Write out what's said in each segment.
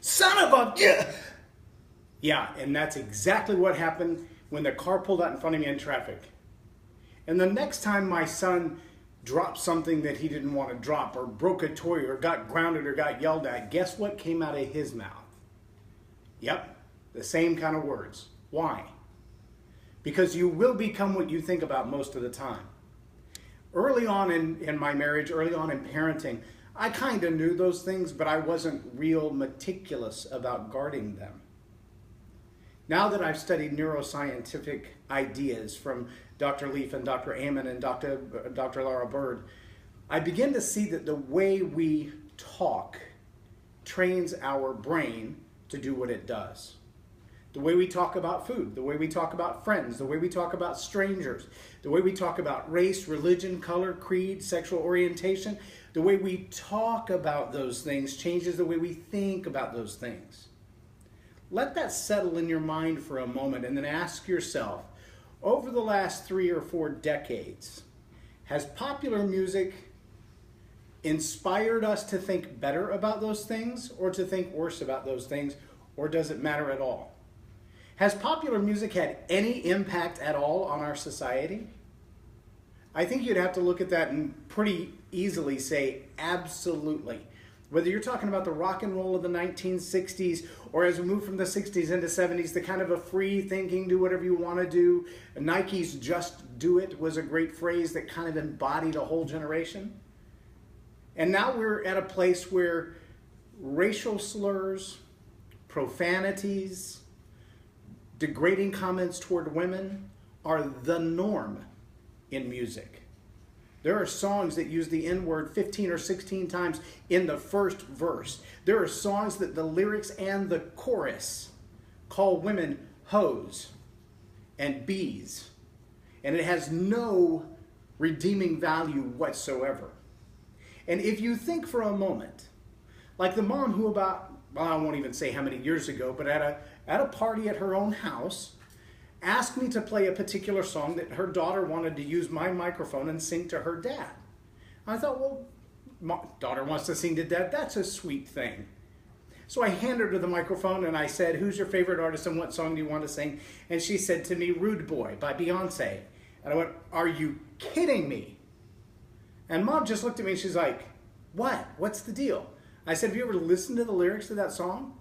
Son of a... Yeah. Yeah, and that's exactly what happened when the car pulled out in front of me in traffic. And the next time my son dropped something that he didn't want to drop, or broke a toy, or got grounded, or got yelled at, guess what came out of his mouth? Yep, the same kind of words. Why? Because you will become what you think about most of the time. Early on in my marriage, early on in parenting, I kind of knew those things, but I wasn't real meticulous about guarding them. Now that I've studied neuroscientific ideas from Dr. Leaf and Dr. Ammon and Dr. Laura Bird, I begin to see that the way we talk trains our brain to do what it does. The way we talk about food, the way we talk about friends, the way we talk about strangers, the way we talk about race, religion, color, creed, sexual orientation, the way we talk about those things changes the way we think about those things. Let that settle in your mind for a moment and then ask yourself, over the last 3 or 4 decades, has popular music inspired us to think better about those things or to think worse about those things, or does it matter at all? Has popular music had any impact at all on our society? I think you'd have to look at that and pretty easily say absolutely. Whether you're talking about the rock and roll of the 1960s, or as we move from the 60s into 70s, the kind of a free thinking, do whatever you want to do. Nike's "just do it" was a great phrase that kind of embodied a whole generation. And now we're at a place where racial slurs, profanities, degrading comments toward women are the norm in music. There are songs that use the N-word 15 or 16 times in the first verse. There are songs that the lyrics and the chorus call women hoes and bees. And it has no redeeming value whatsoever. And if you think for a moment, like the mom who well, I won't even say how many years ago, but at a party at her own house, asked me to play a particular song that her daughter wanted to use my microphone and sing to her dad. I thought, well, my daughter wants to sing to dad. That's a sweet thing. So I handed her the microphone and I said, who's your favorite artist and what song do you want to sing? And she said to me, Rude Boy by Beyonce. And I went, are you kidding me? And mom just looked at me and she's like, what? What's the deal? I said, have you ever listened to the lyrics to that song?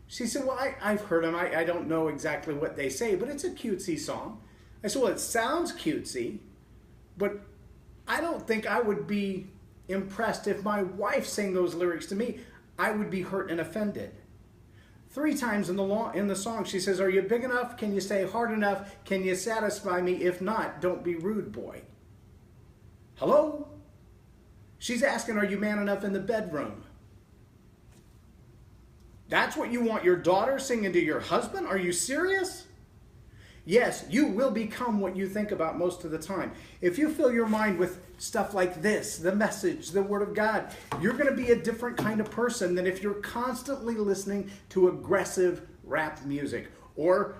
She said, well, I've heard them. I don't know exactly what they say, but it's a cutesy song. I said, well, it sounds cutesy, but I don't think I would be impressed if my wife sang those lyrics to me. I would be hurt and offended. 3 times in the song, she says, are you big enough? Can you stay hard enough? Can you satisfy me? If not, don't be rude, boy. Hello? She's asking, are you man enough in the bedroom? That's what you want your daughter singing to your husband? Are you serious? Yes, you will become what you think about most of the time. If you fill your mind with stuff like this, the message, the Word of God, you're going to be a different kind of person than if you're constantly listening to aggressive rap music. Or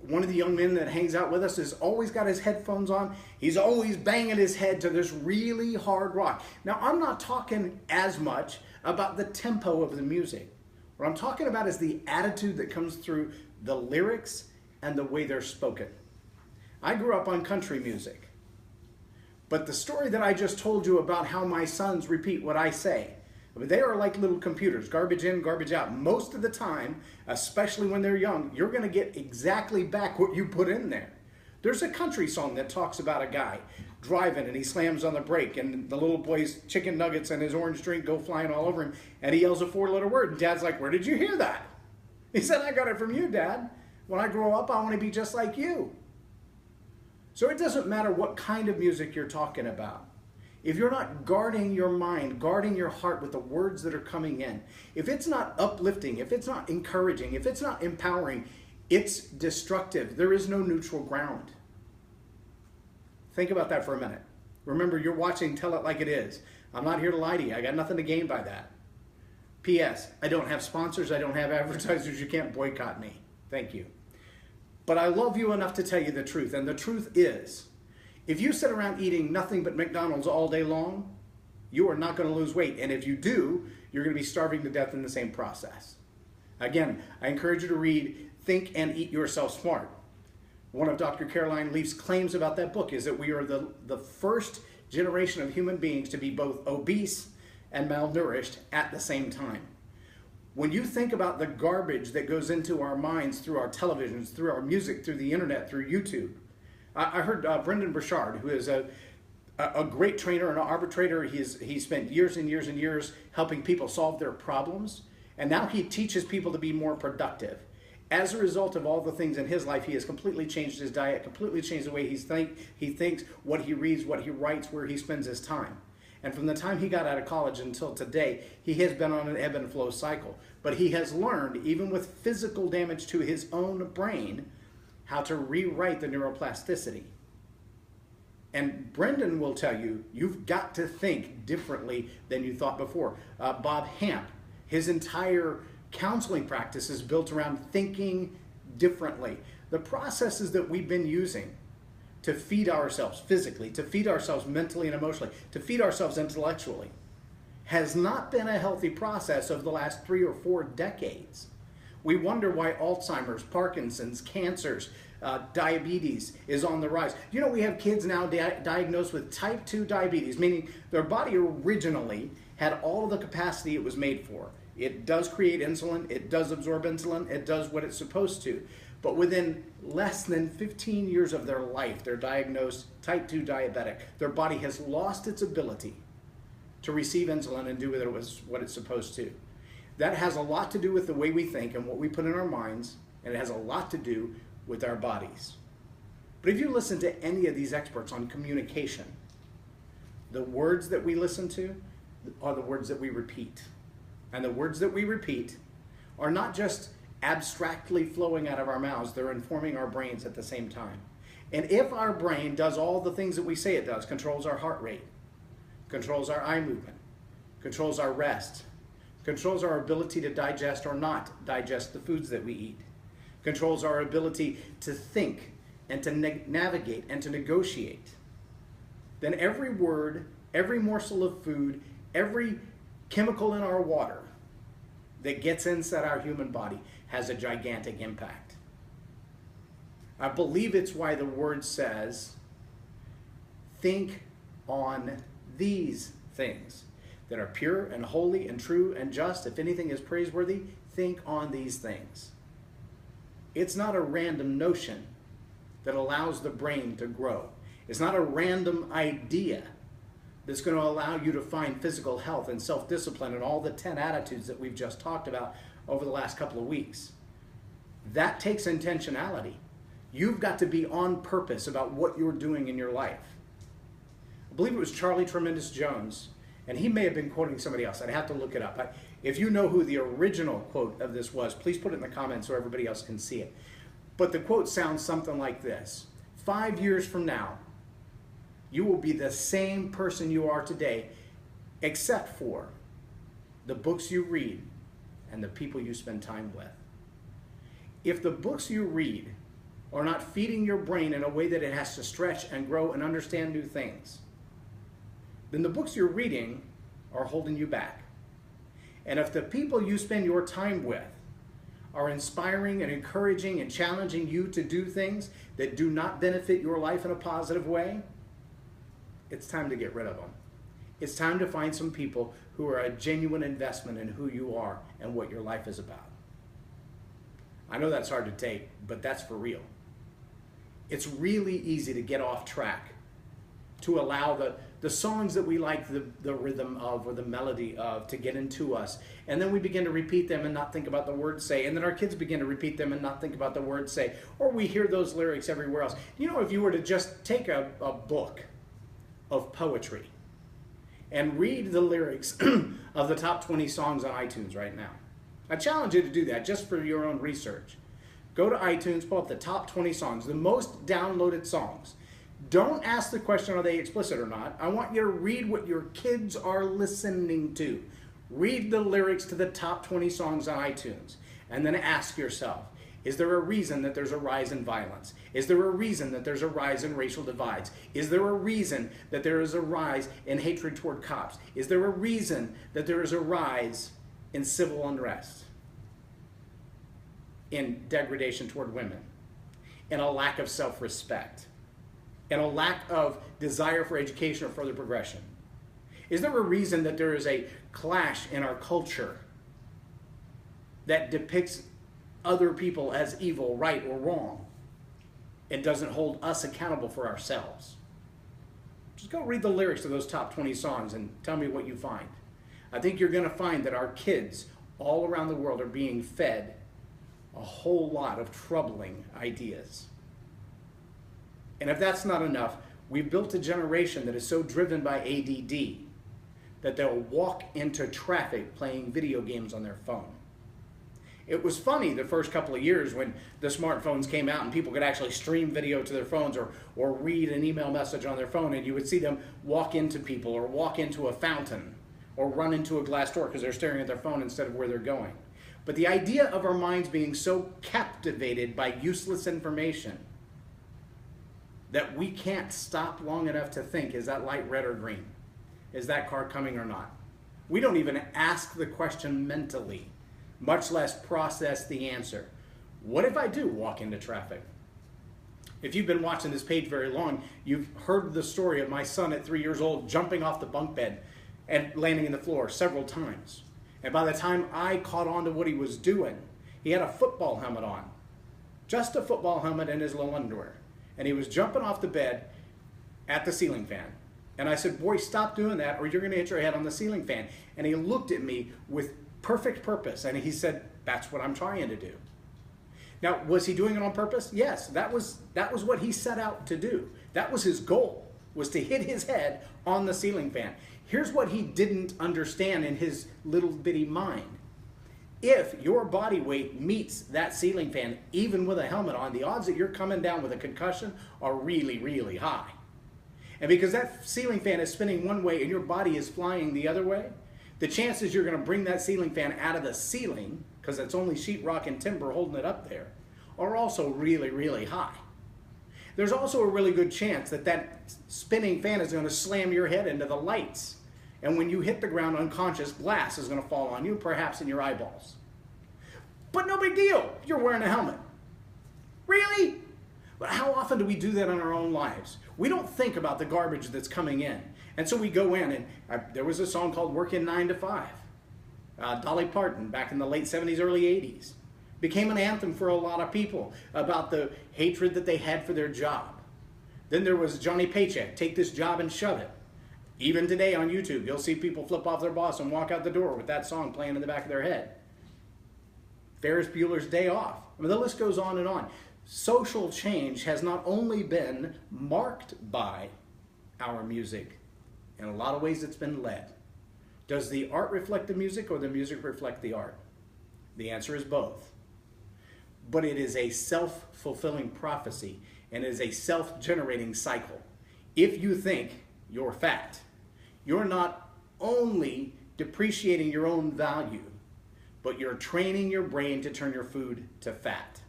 one of the young men that hangs out with us has always got his headphones on. He's always banging his head to this really hard rock. Now, I'm not talking as much about the tempo of the music. What I'm talking about is the attitude that comes through the lyrics and the way they're spoken. I grew up on country music. But the story that I just told you about how my sons repeat what I say, they are like little computers, garbage in, garbage out. Most of the time, especially when they're young, you're going to get exactly back what you put in there. There's a country song that talks about a guy driving and he slams on the brake and the little boy's chicken nuggets and his orange drink go flying all over him and he yells a 4-letter word and dad's like, where did you hear that? He said, I got it from you, Dad. When I grow up, I want to be just like you. So it doesn't matter what kind of music you're talking about. If you're not guarding your mind, guarding your heart with the words that are coming in, if it's not uplifting, if it's not encouraging, if it's not empowering, it's destructive. There is no neutral ground. Think about that for a minute. Remember, you're watching Tell It Like It Is. I'm not here to lie to you. I got nothing to gain by that. P.S. I don't have sponsors. I don't have advertisers. You can't boycott me. Thank you. But I love you enough to tell you the truth. And the truth is, if you sit around eating nothing but McDonald's all day long, you are not going to lose weight. And if you do, you're going to be starving to death in the same process. Again, I encourage you to read Think and Eat Yourself Smart. One of Dr. Caroline Leaf's claims about that book is that we are the first generation of human beings to be both obese and malnourished at the same time. When you think about the garbage that goes into our minds through our televisions, through our music, through the internet, through YouTube. I heard Brendan Burchard, who is a great trainer and an arbitrator. He's spent years and years and years helping people solve their problems. And now he teaches people to be more productive. As a result of all the things in his life, he has completely changed his diet, completely changed the way he thinks, what he reads, what he writes, where he spends his time. And from the time he got out of college until today, he has been on an ebb and flow cycle. But he has learned, even with physical damage to his own brain, how to rewrite the neuroplasticity. And Brendan will tell you, you've got to think differently than you thought before. Bob Hamp, his entire counseling practice is built around thinking differently. The processes that we've been using to feed ourselves physically, to feed ourselves mentally and emotionally, to feed ourselves intellectually, has not been a healthy process over the last 3 or 4 decades. We wonder why Alzheimer's, Parkinson's, cancers, diabetes is on the rise. You know, we have kids now diagnosed with type 2 diabetes, meaning their body originally had all of the capacity it was made for. It does create insulin, it does absorb insulin, it does what it's supposed to. But within less than 15 years of their life, they're diagnosed type 2 diabetic. Their body has lost its ability to receive insulin and do with it what it's supposed to. That has a lot to do with the way we think and what we put in our minds, and it has a lot to do with our bodies. But if you listen to any of these experts on communication, the words that we listen to are the words that we repeat. And the words that we repeat are not just abstractly flowing out of our mouths, they're informing our brains at the same time. And if our brain does all the things that we say it does, controls our heart rate, controls our eye movement, controls our rest, controls our ability to digest or not digest the foods that we eat, controls our ability to think and to navigate and to negotiate, then every word, every morsel of food, every chemical in our water that gets inside our human body has a gigantic impact. I believe it's why the word says, think on these things that are pure and holy and true and just. If anything is praiseworthy, think on these things. It's not a random notion that allows the brain to grow. It's not a random idea that's going to allow you to find physical health and self-discipline and all the 10 attitudes that we've just talked about over the last couple of weeks. That takes intentionality. You've got to be on purpose about what you're doing in your life. I believe it was Charlie Tremendous Jones, and he may have been quoting somebody else. I'd have to look it up. If you know who the original quote of this was, please put it in the comments so everybody else can see it. But the quote sounds something like this: 5 years from now, you will be the same person you are today, except for the books you read and the people you spend time with. If the books you read are not feeding your brain in a way that it has to stretch and grow and understand new things, then the books you're reading are holding you back. And if the people you spend your time with are inspiring and encouraging and challenging you to do things that do not benefit your life in a positive way, it's time to get rid of them. It's time to find some people who are a genuine investment in who you are and what your life is about. I know that's hard to take, but that's for real. It's really easy to get off track, to allow the songs that we like the rhythm of or the melody of to get into us. And then we begin to repeat them and not think about the words say. And then our kids begin to repeat them and not think about the words say. Or we hear those lyrics everywhere else. You know, if you were to just take a book of poetry and read the lyrics of the top 20 songs on iTunes right now. I challenge you to do that just for your own research. Go to iTunes, pull up the top 20 songs, the most downloaded songs. Don't ask the question, are they explicit or not? I want you to read what your kids are listening to. Read the lyrics to the top 20 songs on iTunes, and then ask yourself, is there a reason that there's a rise in violence? Is there a reason that there's a rise in racial divides? Is there a reason that there is a rise in hatred toward cops? Is there a reason that there is a rise in civil unrest? in degradation toward women, and a lack of self-respect, and a lack of desire for education or further progression? Is there a reason that there is a clash in our culture that depicts other people as evil, right, or wrong, and doesn't hold us accountable for ourselves? Just go read the lyrics to those top 20 songs and tell me what you find. I think you're going to find that our kids all around the world are being fed a whole lot of troubling ideas. And if that's not enough, we've built a generation that is so driven by ADD that they'll walk into traffic playing video games on their phone. It was funny the first couple of years when the smartphones came out and people could actually stream video to their phones or read an email message on their phone, and you would see them walk into people or walk into a fountain or run into a glass door because they're staring at their phone instead of where they're going. But the idea of our minds being so captivated by useless information that we can't stop long enough to think, is that light red or green? Is that car coming or not? We don't even ask the question mentally, much less process the answer. What if I do walk into traffic? If you've been watching this page very long, you've heard the story of my son at 3 years old jumping off the bunk bed and landing in the floor several times. And by the time I caught on to what he was doing, he had a football helmet on. Just a football helmet and his little underwear. And he was jumping off the bed at the ceiling fan. And I said, boy, stop doing that or you're going to hit your head on the ceiling fan. And he looked at me with perfect purpose. And he said, that's what I'm trying to do. Now, was he doing it on purpose? Yes, that was what he set out to do. That was his goal, was to hit his head on the ceiling fan. Here's what he didn't understand in his little bitty mind. If your body weight meets that ceiling fan, even with a helmet on, the odds that you're coming down with a concussion are really, really high. And because that ceiling fan is spinning one way and your body is flying the other way, the chances you're going to bring that ceiling fan out of the ceiling, because it's only sheetrock and timber holding it up there, are also really, really high. There's also a really good chance that that spinning fan is going to slam your head into the lights. And when you hit the ground unconscious, glass is going to fall on you, perhaps in your eyeballs. But no big deal, you're wearing a helmet. Really? But how often do we do that in our own lives? We don't think about the garbage that's coming in. And so we go in, and there was a song called Working 9 to 5. Dolly Parton, back in the late 70s, early 80s. Became an anthem for a lot of people about the hatred that they had for their job. Then there was Johnny Paycheck, Take This Job and Shove It. Even today on YouTube, you'll see people flip off their boss and walk out the door with that song playing in the back of their head. Ferris Bueller's Day Off. I mean, the list goes on and on. Social change has not only been marked by our music, in a lot of ways it's been led. Does the art reflect the music or the music reflect the art? The answer is both. But it is a self-fulfilling prophecy, and it is a self-generating cycle. If you think you're fat, you're not only depreciating your own value, but you're training your brain to turn your food to fat.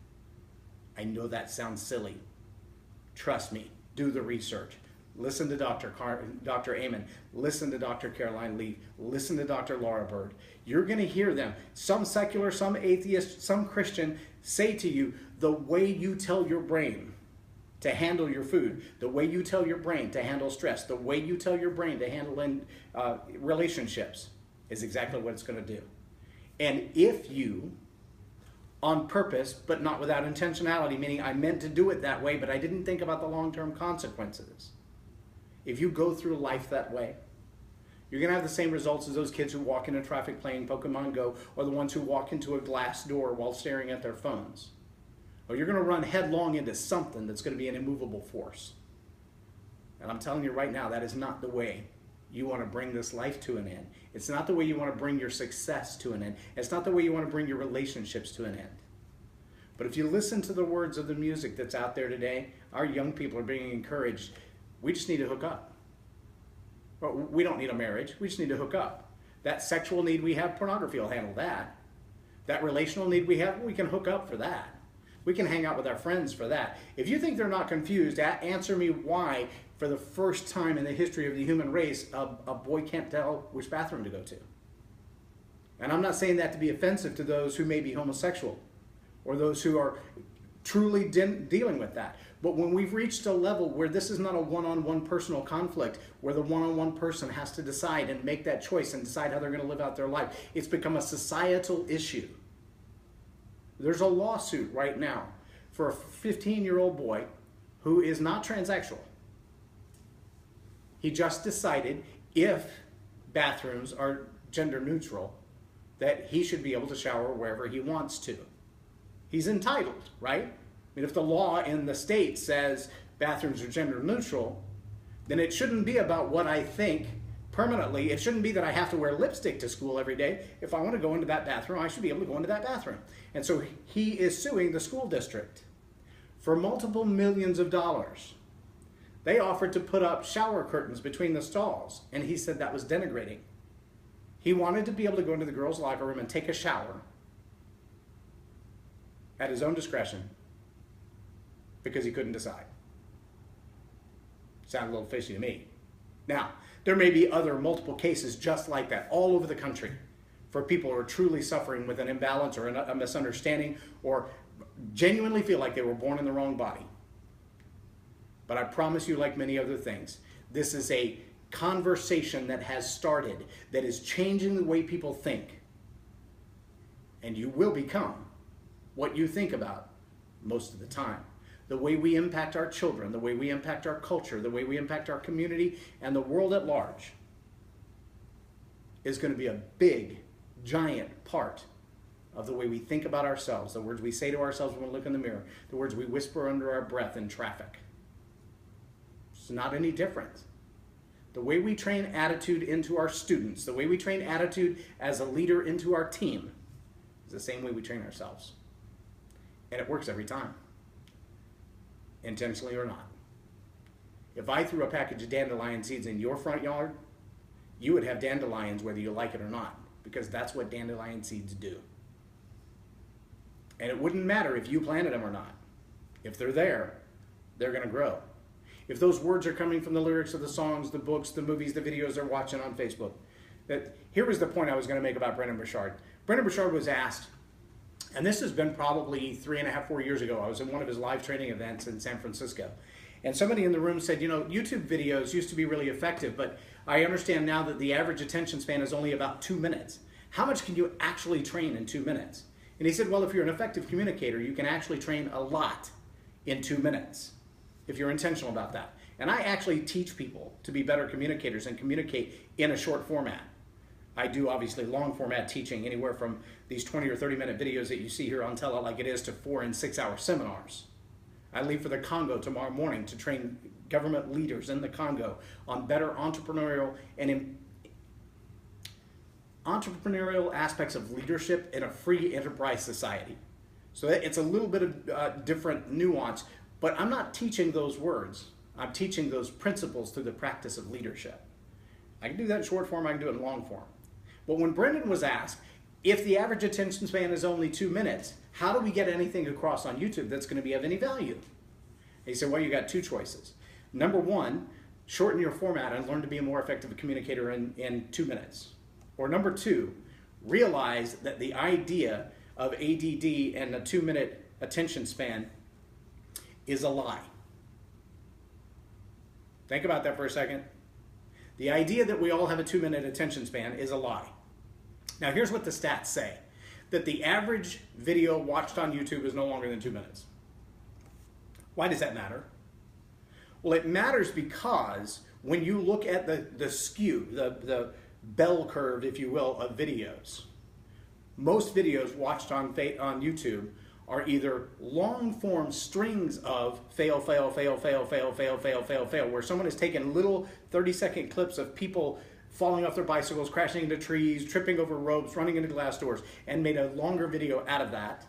I know that sounds silly. Trust me, do the research. Listen to Dr. Amen. Listen to Dr. Caroline Leaf. Listen to Dr. Laura Bird. You're going to hear them, some secular, some atheist, some Christian, say to you, the way you tell your brain to handle your food, the way you tell your brain to handle stress, the way you tell your brain to handle relationships is exactly what it's going to do. And if you, on purpose, but not without intentionality, meaning I meant to do it that way, but I didn't think about the long-term consequences. If you go through life that way, you're going to have the same results as those kids who walk into traffic playing Pokemon Go, or the ones who walk into a glass door while staring at their phones. Or you're going to run headlong into something that's going to be an immovable force. And I'm telling you right now, that is not the way you want to bring this life to an end. It's not the way you want to bring your success to an end. It's not the way you want to bring your relationships to an end. But if you listen to the words of the music that's out there today, our young people are being encouraged. We just need to hook up. Well, we don't need a marriage. We just need to hook up. That sexual need we have, pornography will handle that. That relational need we have, we can hook up for that. We can hang out with our friends for that. If you think they're not confused, answer me why, for the first time in the history of the human race, a boy can't tell which bathroom to go to. And I'm not saying that to be offensive to those who may be homosexual. or those who are truly dealing with that. But when we've reached a level where this is not a one-on-one personal conflict, where the one-on-one person has to decide and make that choice and decide how they're going to live out their life, it's become a societal issue. There's a lawsuit right now for a 15-year-old boy who is not transsexual. He just decided if bathrooms are gender neutral, that he should be able to shower wherever he wants to. He's entitled, right? I mean, if the law in the state says bathrooms are gender neutral, then it shouldn't be about what I think permanently. It shouldn't be that I have to wear lipstick to school every day. If I want to go into that bathroom, I should be able to go into that bathroom. And so he is suing the school district for multiple millions of dollars. They offered to put up shower curtains between the stalls, and he said that was denigrating. He wanted to be able to go into the girls' locker room and take a shower at his own discretion because he couldn't decide. Sounded a little fishy to me. Now, there may be other multiple cases just like that all over the country for people who are truly suffering with an imbalance or a misunderstanding or genuinely feel like they were born in the wrong body. But I promise you, like many other things, this is a conversation that has started that is changing the way people think. And you will become what you think about most of the time. The way we impact our children, the way we impact our culture, the way we impact our community, and the world at large is going to be a big, giant part of the way we think about ourselves, the words we say to ourselves when we look in the mirror, the words we whisper under our breath in traffic. It's not any different. The way we train attitude into our students, the way we train attitude as a leader into our team is the same way we train ourselves. And it works every time, intentionally or not. If I threw a package of dandelion seeds in your front yard, you would have dandelions whether you like it or not, because that's what dandelion seeds do. And it wouldn't matter if you planted them or not. If they're there, they're going to grow. If those words are coming from the lyrics of the songs, the books, the movies, the videos they're watching on Facebook. Here was the point I was going to make about Brendon Burchard. Brendon Burchard was asked, and this has been probably 3.5, 4 years ago. I was in one of his live training events in San Francisco. And somebody in the room said, you know, YouTube videos used to be really effective, but I understand now that the average attention span is only about 2 minutes. How much can you actually train in 2 minutes? And he said, well, if you're an effective communicator, you can actually train a lot in 2 minutes, if you're intentional about that. And I actually teach people to be better communicators and communicate in a short format. I do obviously long format teaching, anywhere from these 20 or 30 minute videos that you see here on Tele like it is to 4 and 6 hour seminars. I leave for the Congo tomorrow morning to train government leaders in the Congo on better entrepreneurial and entrepreneurial aspects of leadership in a free enterprise society. So it's a little bit of different nuance, but I'm not teaching those words. I'm teaching those principles through the practice of leadership. I can do that in short form, I can do it in long form. But when Brendon was asked, if the average attention span is only 2 minutes, how do we get anything across on YouTube that's going to be of any value? He said, well, you got two choices. Number one, shorten your format and learn to be a more effective communicator in 2 minutes. Or number two, realize that the idea of ADD and a 2 minute attention span is a lie. Think about that for a second. The idea that we all have a 2 minute attention span is a lie. Now here's what the stats say, that the average video watched on YouTube is no longer than 2 minutes. Why does that matter? Well, it matters because when you look at the skew, the bell curve, if you will, of videos, most videos watched on YouTube are either long-form strings of fail, fail, fail, fail, fail, fail, fail, fail, fail, where someone has taken little 30-second clips of people falling off their bicycles, crashing into trees, tripping over ropes, running into glass doors, and made a longer video out of that.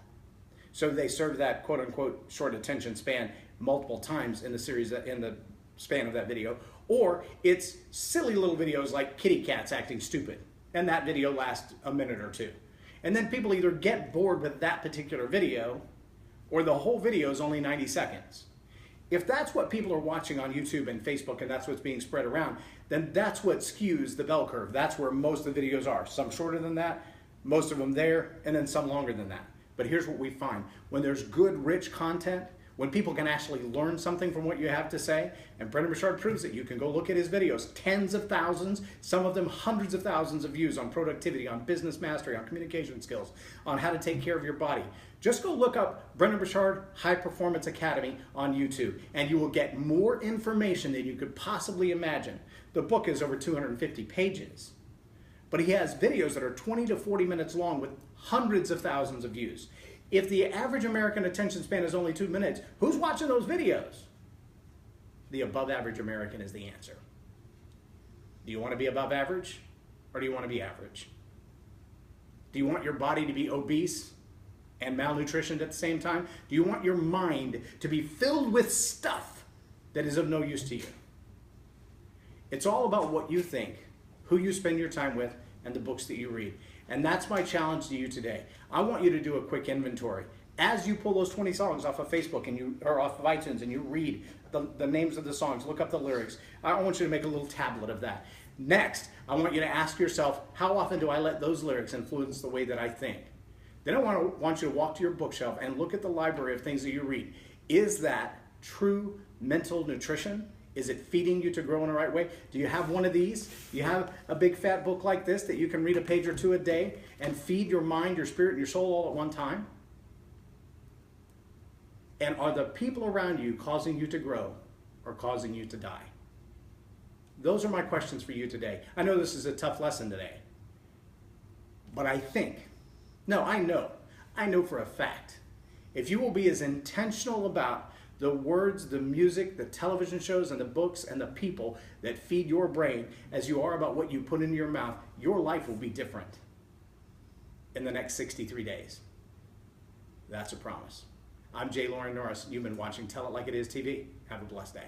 So they serve that quote-unquote short attention span multiple times in the series, in the span of that video. Or it's silly little videos like kitty cats acting stupid, and that video lasts a minute or two. And then people either get bored with that particular video, or the whole video is only 90 seconds. If that's what people are watching on YouTube and Facebook, and that's what's being spread around, then that's what skews the bell curve. That's where most of the videos are. Some shorter than that, most of them there, and then some longer than that. But here's what we find. When there's good, rich content, when people can actually learn something from what you have to say, and Brendan Burchard proves it. You can go look at his videos, tens of thousands, some of them hundreds of thousands of views on productivity, on business mastery, on communication skills, on how to take care of your body. Just go look up Brendan Burchard High Performance Academy on YouTube, and you will get more information than you could possibly imagine. The book is over 250 pages, but he has videos that are 20 to 40 minutes long with hundreds of thousands of views. If the average American attention span is only 2 minutes, who's watching those videos? The above average American is the answer. Do you want to be above average, or do you want to be average? Do you want your body to be obese and malnutritioned at the same time? Do you want your mind to be filled with stuff that is of no use to you? It's all about what you think, who you spend your time with, and the books that you read. And that's my challenge to you today. I want you to do a quick inventory. As you pull those 20 songs off of Facebook or off of iTunes and you read the names of the songs, look up the lyrics, I want you to make a little tablet of that. Next, I want you to ask yourself, how often do I let those lyrics influence the way that I think? Then I want you to walk to your bookshelf and look at the library of things that you read. Is that true mental nutrition? Is it feeding you to grow in the right way? Do you have one of these? Do you have a big fat book like this that you can read a page or two a day and feed your mind, your spirit, and your soul all at one time? And are the people around you causing you to grow or causing you to die? Those are my questions for you today. I know this is a tough lesson today, but I know for a fact, if you will be as intentional about the words, the music, the television shows, and the books, and the people that feed your brain as you are about what you put into your mouth, your life will be different in the next 63 days. That's a promise. I'm J Loren Norris. You've been watching Tell It Like It Is TV. Have a blessed day.